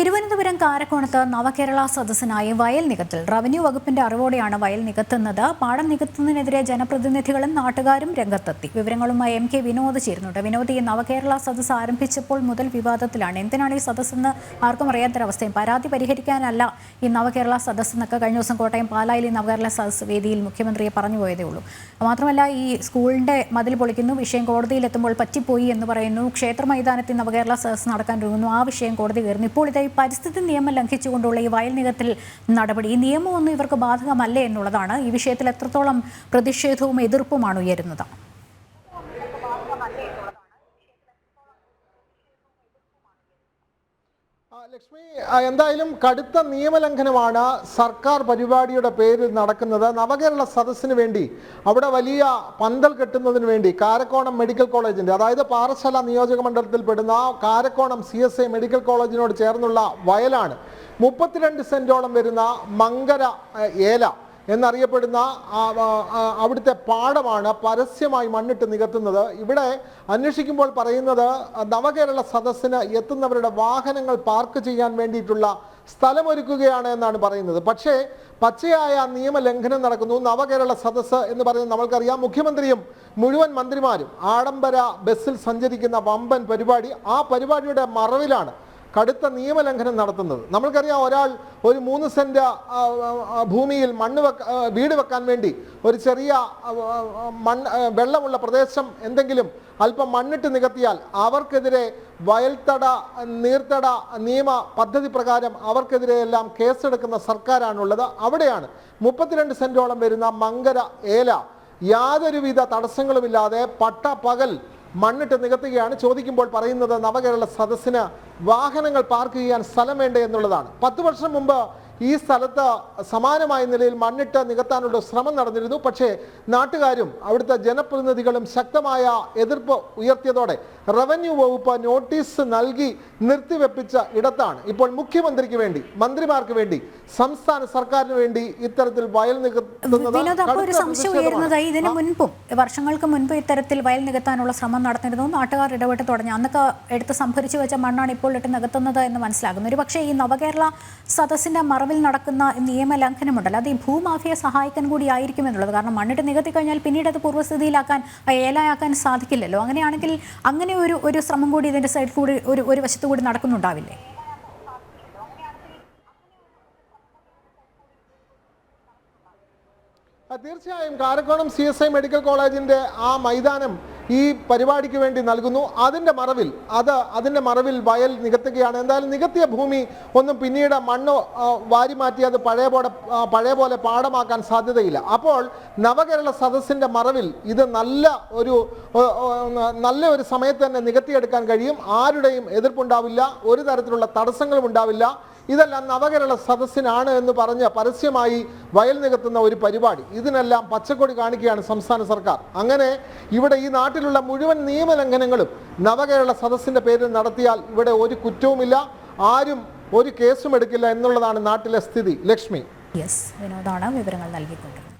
തിരുവനന്തപുരം കാരക്കോണത്ത് നവകേരള സദസ്സിനായി വയൽ നികത്തൽ റവന്യൂ വകുപ്പിന്റെ അറിവോടെയാണ് വയൽ നികത്തുന്നത്. പാടം നികത്തുന്നതിനെതിരെ ജനപ്രതിനിധികളും നാട്ടുകാരും രംഗത്തെത്തി. വിവരങ്ങളുമായി MK വിനോദ് ചേരുന്നുണ്ട്. വിനോദ്, ഈ നവകേരള സദസ്സ് ആരംഭിച്ചപ്പോൾ മുതൽ വിവാദത്തിലാണ്. എന്തിനാണ് ഈ സദസ്സെന്ന് ആർക്കും അറിയാത്തൊരവസ്ഥയും. പരാതി പരിഹരിക്കാനല്ല ഈ നവകേരള സദസ്സ് എന്നൊക്കെ കഴിഞ്ഞ ദിവസം കോട്ടയം പാലായിൽ ഈ നവകേരള സദസ്സ് വേദിയിൽ മുഖ്യമന്ത്രിയെ പറഞ്ഞു പോയതേ ഉള്ളൂ. മാത്രമല്ല, ഈ സ്കൂളിന്റെ മതിൽ പൊളിക്കുന്നു, വിഷയം കോടതിയിലെത്തുമ്പോൾ പറ്റിപ്പോയി എന്ന് പറയുന്നു. ക്ഷേത്ര മൈതാനത്തിൽ നവകേരള സദസ്സ് നടക്കാൻ ഒരുങ്ങുന്നു, ആ വിഷയം കോടതി കയറുന്നു. ഇപ്പോൾ ഈ പരിസ്ഥിതി നിയമം ലംഘിച്ചുകൊണ്ടുള്ള ഈ വയൽ നികത്തൽ നടപടി, ഈ നിയമമൊന്നും ഇവർക്ക് ബാധകമല്ലേ എന്നുള്ളതാണ്. ഈ വിഷയത്തിൽ എത്രത്തോളം പ്രതിഷേധവും എതിർപ്പുമാണ് ഉയരുന്നത്? ലക്ഷ്മി, എന്തായാലും കടുത്ത നിയമലംഘനമാണ് സർക്കാർ പരിപാടിയുടെ പേരിൽ നടക്കുന്നത്. നവകേരള സദസ്സിന് വേണ്ടി അവിടെ വലിയ പന്തൽ കെട്ടുന്നതിന് വേണ്ടി കാരക്കോണം മെഡിക്കൽ കോളേജിന്റെ, അതായത് പാറശാല നിയോജക മണ്ഡലത്തിൽ പെടുന്ന കാരക്കോണം CSI മെഡിക്കൽ കോളേജിനോട് ചേർന്നുള്ള വയലാണ്. 32 സെന്റോളം വരുന്ന മങ്കര ഏല എന്നറിയപ്പെടുന്ന അവിടുത്തെ പാടമാണ് പരസ്യമായി മണ്ണിട്ട് നികത്തുന്നത്. ഇവിടെ അന്വേഷിക്കുമ്പോൾ പറയുന്നത് നവകേരള സദസ്സിന് എത്തുന്നവരുടെ വാഹനങ്ങൾ പാർക്ക് ചെയ്യാൻ വേണ്ടിയിട്ടുള്ള സ്ഥലമൊരുക്കുകയാണ് എന്നാണ് പറയുന്നത്. പക്ഷേ പച്ചയായ നിയമലംഘനം നടക്കുന്നു. നവകേരള സദസ്സ് എന്ന് പറയുന്നത് നമ്മൾക്കറിയാം, മുഖ്യമന്ത്രിയും മുഴുവൻ മന്ത്രിമാരും ആഡംബര ബസ്സിൽ സഞ്ചരിക്കുന്ന വമ്പൻ പരിപാടി. ആ പരിപാടിയുടെ മറവിലാണ് കടുത്ത നിയമലംഘനം നടത്തുന്നത്. നമ്മൾക്കറിയാം, ഒരാൾ ഒരു 3 സെന്റ് ഭൂമിയിൽ വീട് വെക്കാൻ വേണ്ടി ഒരു ചെറിയ വെള്ളമുള്ള പ്രദേശം എന്തെങ്കിലും അല്പം മണ്ണിട്ട് നികത്തിയാൽ അവർക്കെതിരെ വയൽത്തട നീർത്തട നിയമ പദ്ധതി പ്രകാരം അവർക്കെതിരെയെല്ലാം കേസെടുക്കുന്ന സർക്കാരാണുള്ളത്. അവിടെയാണ് 32 സെന്റോളം വരുന്ന മങ്കര ഏല യാതൊരുവിധ തടസ്സങ്ങളുമില്ലാതെ പകൽ മണ്ണിട്ട് നികത്തുകയാണ്. ചോദിക്കുമ്പോൾ പറയുന്നത് നവകേരള സദസ്സിന് വാഹനങ്ങൾ പാർക്ക് ചെയ്യാൻ സ്ഥലം വേണ്ടേ എന്നുള്ളതാണ്. 10 വർഷം മുമ്പ് ഈ സ്ഥലത്ത് സമാനമായ നിലയിൽ മണ്ണിട്ട് നികത്താനുള്ള ശ്രമം നടന്നിരുന്നു. പക്ഷേ നാട്ടുകാരും അവിടുത്തെ ജനപ്രതിനിധികളും ശക്തമായ എതിർപ്പ് ഉയർത്തിയതോടെ റവന്യൂ വകുപ്പ് നോട്ടീസ് നൽകി നിർത്തിവെപ്പിച്ച ഇടത്താണ് ഇപ്പോൾ മുഖ്യമന്ത്രിക്ക് വേണ്ടി, മന്ത്രിമാർക്ക് വേണ്ടി, സംസ്ഥാന സർക്കാരിന് വേണ്ടി ഇത്തരത്തിൽ വയൽ നികത്തുന്നത്. ഒരു സംശയം ഉയരുന്നത്, ഇതിനു മുൻപും വർഷങ്ങൾക്ക് മുൻപ് ഇത്തരത്തിൽ വയൽ നികത്താനുള്ള ശ്രമം നടന്നിരുന്നു. നാട്ടുകാർ ഇടപെട്ട് തുടങ്ങി. അന്നൊക്കെ എടുത്ത് സംഭരിച്ചു വെച്ച മണ്ണാണ് ഇപ്പോൾ ഇട്ട് നികത്തുന്നത് എന്ന് മനസ്സിലാകുന്നു. ഒരു പക്ഷേ ഈ നവകേരള സദസ്സിന്റെ മറവിൽ നടക്കുന്ന നിയമലംഘനമുണ്ടല്ലോ, അത് ഈ ഭൂമാഫിയെ സഹായിക്കാൻ കൂടി ആയിരിക്കും എന്നുള്ളത്. കാരണം മണ്ണിട്ട് നികത്തി കഴിഞ്ഞാൽ പിന്നീട് അത് പൂർവ്വസ്ഥിതിയിലാക്കാൻ, ഏലയാക്കാൻ സാധിക്കില്ലല്ലോ. അങ്ങനെയാണെങ്കിൽ അങ്ങനെ ഒരു ശ്രമം കൂടി ഇതിന്റെ സൈഡിൽ കൂടി ഒരു വശത്തു കൂടി നടക്കുന്നുണ്ടാവില്ലേ? തീർച്ചയായും കാരക്കോണം CSI മെഡിക്കൽ കോളേജിന്റെ ആ മൈതാനം ഈ പരിപാടിക്ക് വേണ്ടി നൽകുന്നു. അതിന്റെ മറവിൽ വയൽ നികത്തുകയാണ്. എന്തായാലും നികത്തിയ ഭൂമി ഒന്നും പിന്നീട് മണ്ണ് വാരി മാറ്റി അത് പഴയ പോലെ പാടമാക്കാൻ സാധ്യതയില്ല. അപ്പോൾ നവകേരള സദസ്സിന്റെ മറവിൽ ഇത് നല്ല ഒരു സമയത്ത് തന്നെ നികത്തിയെടുക്കാൻ കഴിയും. ആരുടെയും എതിർപ്പുണ്ടാവില്ല, ഒരു തരത്തിലുള്ള തടസ്സങ്ങളും ഉണ്ടാവില്ല. ഇതെല്ലാം നവകേരള സദസ്സിനാണ് എന്ന് പറഞ്ഞ് പരസ്യമായി വയൽ നികത്തുന്ന ഒരു പരിപാടി. ഇതിനെല്ലാം പച്ചക്കൊടി കാണിക്കുകയാണ് സംസ്ഥാന സർക്കാർ. അങ്ങനെ ഇവിടെ ഈ നാട്ടിലുള്ള മുഴുവൻ നിയമലംഘനങ്ങളും നവകേരള സദസ്സിന്റെ പേരിൽ നടത്തിയാൽ ഇവിടെ ഒരു കുറ്റവുമില്ല, ആരും ഒരു കേസും എടുക്കില്ല എന്നുള്ളതാണ് നാട്ടിലെ സ്ഥിതി. ലക്ഷ്മി, വിനോദാണ് വിവരങ്ങൾ നൽകിക്കൊണ്ടിരുന്നത്.